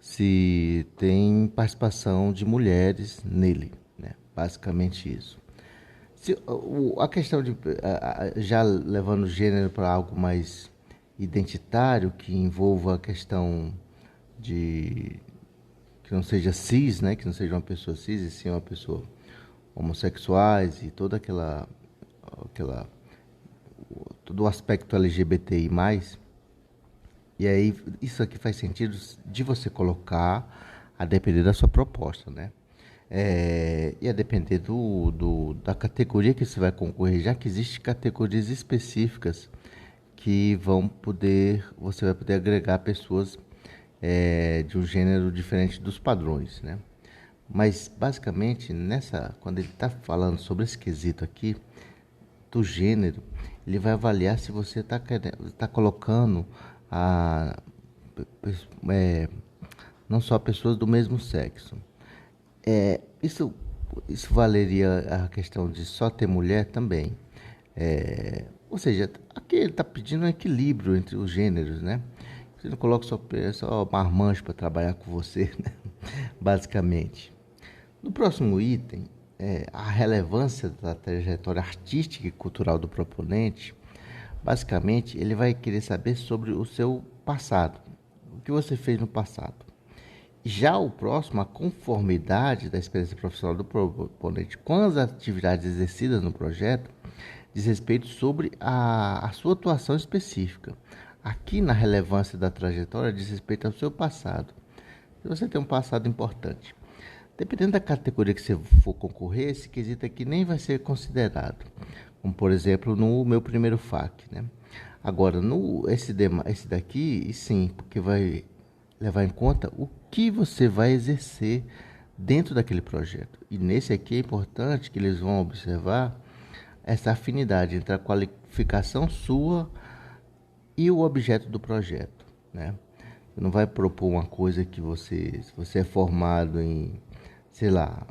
se tem participação de mulheres nele, né? Basicamente isso. A questão de já levando o gênero para algo mais identitário, que envolva a questão de que não seja cis, né? Que não seja uma pessoa cis, e sim uma pessoa homossexuais e toda aquela todo o aspecto LGBTI+, e aí isso aqui faz sentido de você colocar a depender da sua proposta, né? E a depender da categoria que você vai concorrer, já que existem categorias específicas que você vai poder agregar pessoas de um gênero diferente dos padrões, né? Mas basicamente quando ele está falando sobre esse quesito aqui do gênero, ele vai avaliar se você está colocando a, não só pessoas do mesmo sexo. Isso valeria a questão de só ter mulher também. Ou seja, aqui ele está pedindo um equilíbrio entre os gêneros, né? Você não coloca só marmanjo para trabalhar com você, né? Basicamente. No próximo item, a relevância da trajetória artística e cultural do proponente. Basicamente, ele vai querer saber sobre o seu passado, o que você fez no passado. Já o próximo, a conformidade da experiência profissional do proponente com as atividades exercidas no projeto, diz respeito sobre a sua atuação específica. Aqui na relevância da trajetória, diz respeito ao seu passado. Se você tem um passado importante. Dependendo da categoria que você for concorrer, esse quesito aqui nem vai ser considerado. Como, por exemplo, no meu primeiro FAQ, né? Agora, esse daqui, sim, porque vai levar em conta o que você vai exercer dentro daquele projeto. E nesse aqui é importante que eles vão observar essa afinidade entre a qualificação sua e o objeto do projeto, né? Você não vai propor uma coisa que se você é formado em, sei lá,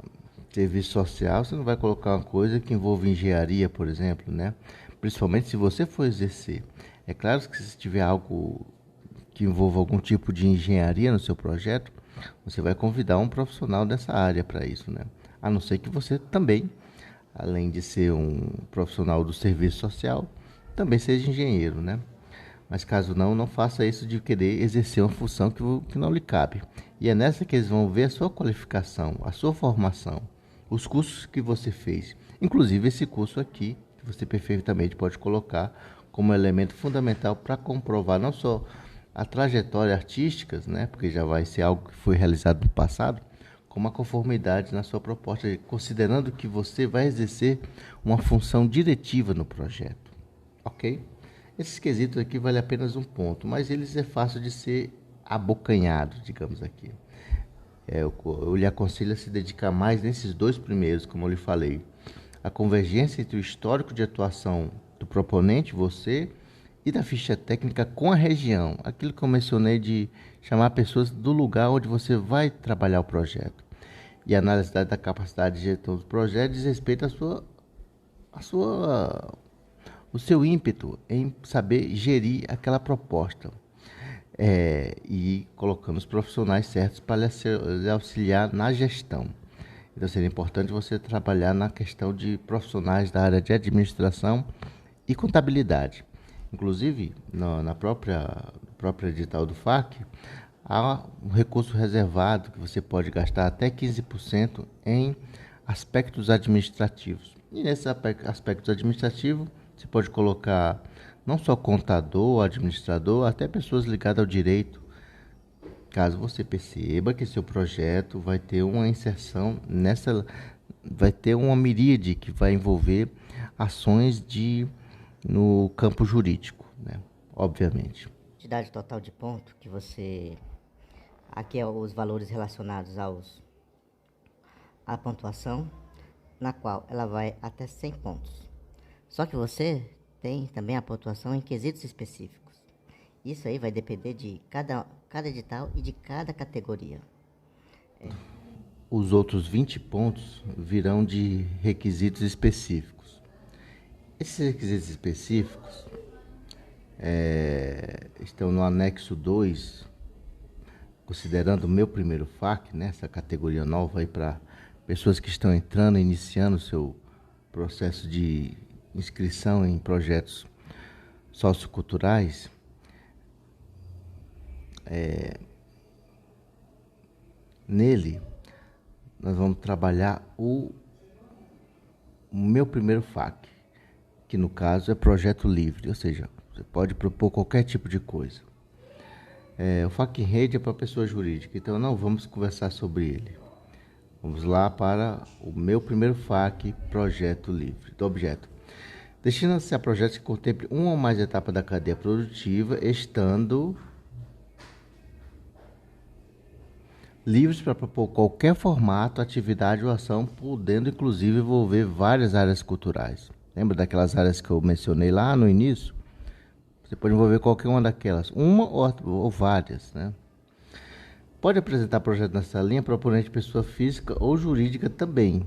serviço social, você não vai colocar uma coisa que envolve engenharia, por exemplo, né? Principalmente se você for exercer. É claro que se tiver algo que envolva algum tipo de engenharia no seu projeto, você vai convidar um profissional dessa área para isso, né? A não ser que você também, além de ser um profissional do serviço social, também seja engenheiro, né? Mas caso não faça isso de querer exercer uma função que não lhe cabe. E é nessa que eles vão ver a sua qualificação, a sua formação, os cursos que você fez. Inclusive esse curso aqui, que você perfeitamente pode colocar como elemento fundamental para comprovar não só a trajetória artística, né, porque já vai ser algo que foi realizado no passado, como a conformidade na sua proposta, considerando que você vai exercer uma função diretiva no projeto. Ok? Esses quesitos aqui vale apenas um ponto, mas eles é fácil de ser abocanhado, digamos aqui. Eu lhe aconselho a se dedicar mais nesses dois primeiros, como eu lhe falei. A convergência entre o histórico de atuação do proponente, você, e da ficha técnica com a região. Aquilo que eu mencionei de chamar pessoas do lugar onde você vai trabalhar o projeto. E a análise da capacidade de gestão do projeto diz respeito o seu ímpeto em saber gerir aquela proposta. E colocando os profissionais certos para lhe auxiliar na gestão. Então seria importante você trabalhar na questão de profissionais da área de administração e contabilidade. Inclusive, na própria edital do FAQ, há um recurso reservado que você pode gastar até 15% em aspectos administrativos. E nesses aspectos administrativos, você pode colocar não só contador, administrador, até pessoas ligadas ao direito, caso você perceba que seu projeto vai ter uma inserção vai ter uma miríade que vai envolver ações no campo jurídico, né? Obviamente. Quantidade total de ponto que você... Aqui é os valores relacionados à pontuação, na qual ela vai até 100 pontos. Só que você tem também a pontuação em quesitos específicos. Isso aí vai depender de cada edital e de cada categoria. Os outros 20 pontos virão de requisitos específicos. Esses requisitos específicos estão no anexo 2, considerando o meu primeiro FAQ, né, essa categoria nova aí para pessoas que estão entrando, iniciando o seu processo de inscrição em projetos socioculturais. Nele, nós vamos trabalhar o meu primeiro FAQ, que no caso é projeto livre, ou seja, você pode propor qualquer tipo de coisa. O FAQ em rede é para pessoa jurídica, então não vamos conversar sobre ele. Vamos lá para o meu primeiro FAQ, projeto livre, do objeto. Destina-se a projetos que contemple uma ou mais etapas da cadeia produtiva, estando livres para propor qualquer formato, atividade ou ação, podendo inclusive envolver várias áreas culturais. Lembra daquelas áreas que eu mencionei lá no início? Você pode envolver qualquer uma daquelas, uma ou várias, né? Pode apresentar projeto nessa linha para oponente pessoa física ou jurídica também,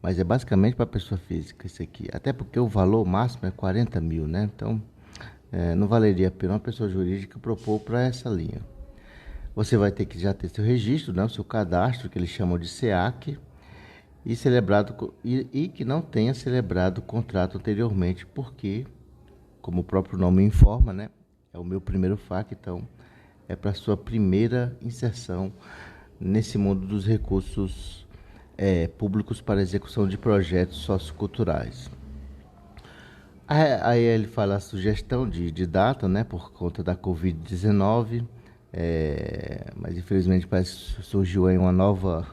mas é basicamente para pessoa física isso aqui, até porque o valor máximo é 40 mil, né? Então, não valeria a pena uma pessoa jurídica propor para essa linha. Você vai ter que já ter seu registro, né? O seu cadastro, que eles chamam de SEAC, e que não tenha celebrado o contrato anteriormente, porque, como o próprio nome informa, né? É o meu primeiro FAQ, então é para sua primeira inserção nesse mundo dos recursos públicos para execução de projetos socioculturais. Aí ele fala a sugestão de data, né, por conta da Covid-19, mas infelizmente parece que surgiu aí uma nova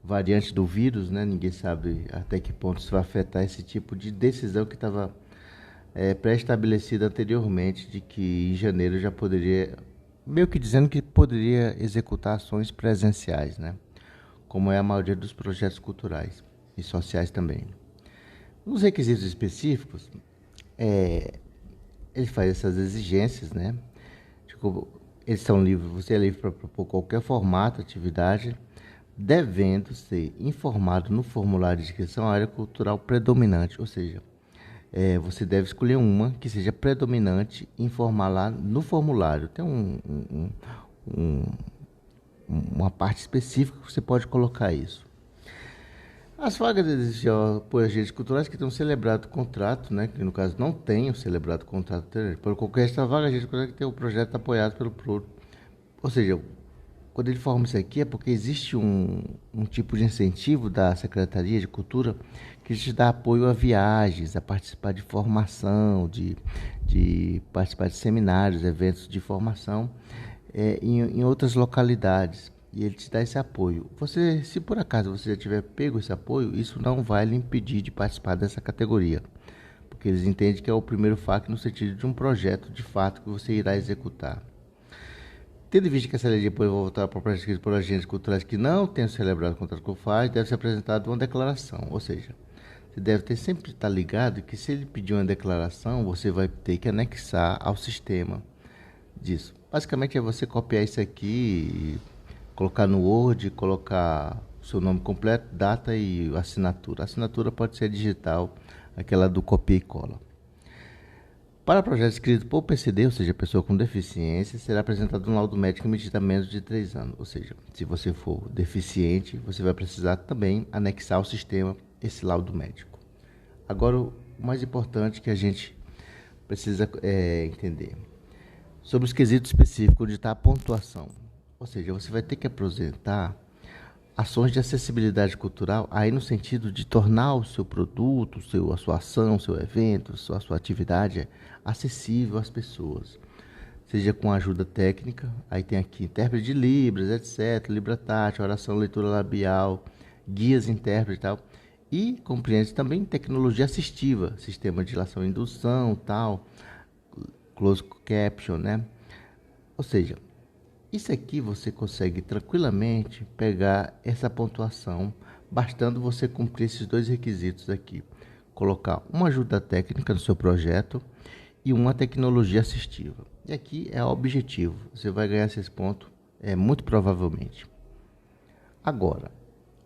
variante do vírus, né? Ninguém sabe até que ponto isso vai afetar esse tipo de decisão que estava pré-estabelecida anteriormente, de que em janeiro já poderia, meio que dizendo que poderia executar ações presenciais, né? Como é a maioria dos projetos culturais e sociais também. Nos requisitos específicos, ele faz essas exigências, né? Eles são livres, você é livre para propor qualquer formato, atividade, devendo ser informado no formulário de inscrição a área cultural predominante, ou seja, você deve escolher uma que seja predominante e informar lá no formulário. Tem uma parte específica que você pode colocar isso. As vagas de apoio a agentes culturais que tenham celebrado contrato, né, que no caso não tenham celebrado contrato, por qualquer esta vaga, agente cultural que tem o projeto apoiado pelo PRODE. Ou seja, quando ele forma isso aqui é porque existe um tipo de incentivo da Secretaria de Cultura que te dá apoio a viagens, a participar de formação, de participar de seminários, eventos de formação em outras localidades. E ele te dá esse apoio. Se por acaso você já tiver pego esse apoio, isso não vai lhe impedir de participar dessa categoria, porque eles entendem que é o primeiro FAQ no sentido de um projeto de fato que você irá executar. Tendo em vista que essa lei de apoio vai voltar para projetos escritos por agentes culturais que não tenham celebrado o contrato com o FAQ, deve ser apresentada uma declaração, ou seja, você deve sempre estar ligado que se ele pedir uma declaração, você vai ter que anexar ao sistema disso. Basicamente é você copiar isso aqui, colocar no Word, colocar o seu nome completo, data e assinatura. A assinatura pode ser digital, aquela do copia e cola. Para projetos escritos por PCD, ou seja, pessoa com deficiência, será apresentado um laudo médico emitido há menos de 3 anos. Ou seja, se você for deficiente, você vai precisar também anexar ao sistema esse laudo médico. Agora, o mais importante que a gente precisa entender sobre os quesitos específicos onde está a pontuação. Ou seja, você vai ter que apresentar ações de acessibilidade cultural, aí no sentido de tornar o seu produto, a sua ação, o seu evento, a sua atividade acessível às pessoas. Seja com ajuda técnica, aí tem aqui intérprete de Libras, etc., Libra tátil, oração, leitura labial, guias intérprete e tal. E compreende também tecnologia assistiva, sistema de ilação e indução, tal, closed caption, né? Ou seja, isso aqui você consegue tranquilamente pegar essa pontuação, bastando você cumprir esses 2 requisitos aqui. Colocar uma ajuda técnica no seu projeto e uma tecnologia assistiva. E aqui é o objetivo. Você vai ganhar esses pontos, muito provavelmente. Agora,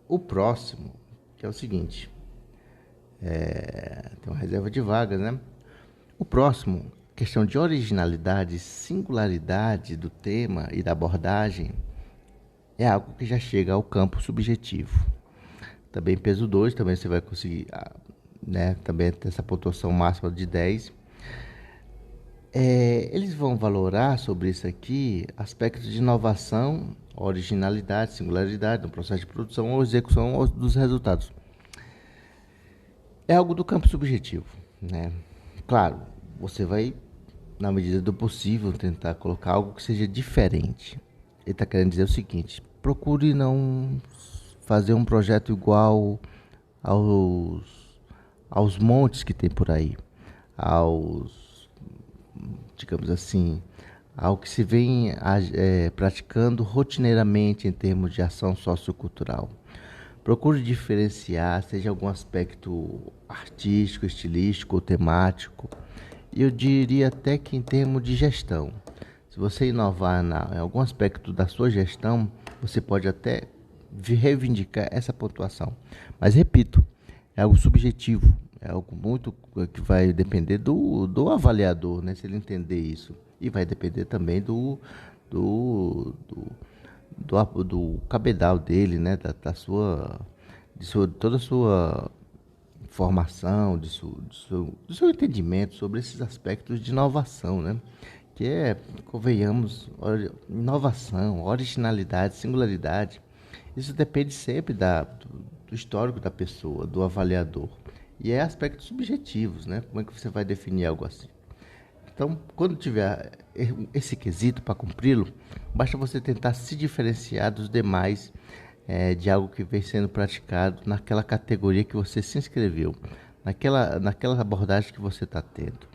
o próximo, que é o seguinte. Tem uma reserva de vagas, né? O próximo, questão de originalidade, singularidade do tema e da abordagem, é algo que já chega ao campo subjetivo. Também peso 2, também você vai conseguir, né, também ter essa pontuação máxima de 10. Eles vão valorar sobre isso aqui aspectos de inovação, originalidade, singularidade no processo de produção ou execução dos resultados. É algo do campo subjetivo, né? Claro, você vai, na medida do possível, tentar colocar algo que seja diferente. Ele está querendo dizer o seguinte: procure não fazer um projeto igual aos, aos montes que tem por aí, aos, digamos assim, ao que se vem praticando rotineiramente em termos de ação sociocultural. Procure diferenciar, seja algum aspecto artístico, estilístico ou temático. E eu diria até que em termos de gestão. Se você inovar em algum aspecto da sua gestão, você pode até reivindicar essa pontuação. Mas repito, é algo subjetivo, é algo muito que vai depender do avaliador, né? Se ele entender isso. E vai depender também do, do cabedal dele, né? De toda a sua formação, do seu entendimento sobre esses aspectos de inovação, né? Que é, convenhamos, inovação, originalidade, singularidade. Isso depende sempre do histórico da pessoa, do avaliador. E é aspectos subjetivos, né? Como é que você vai definir algo assim? Então, quando tiver esse quesito para cumpri-lo, basta você tentar se diferenciar dos demais de algo que vem sendo praticado naquela categoria que você se inscreveu, naquela abordagem que você está tendo.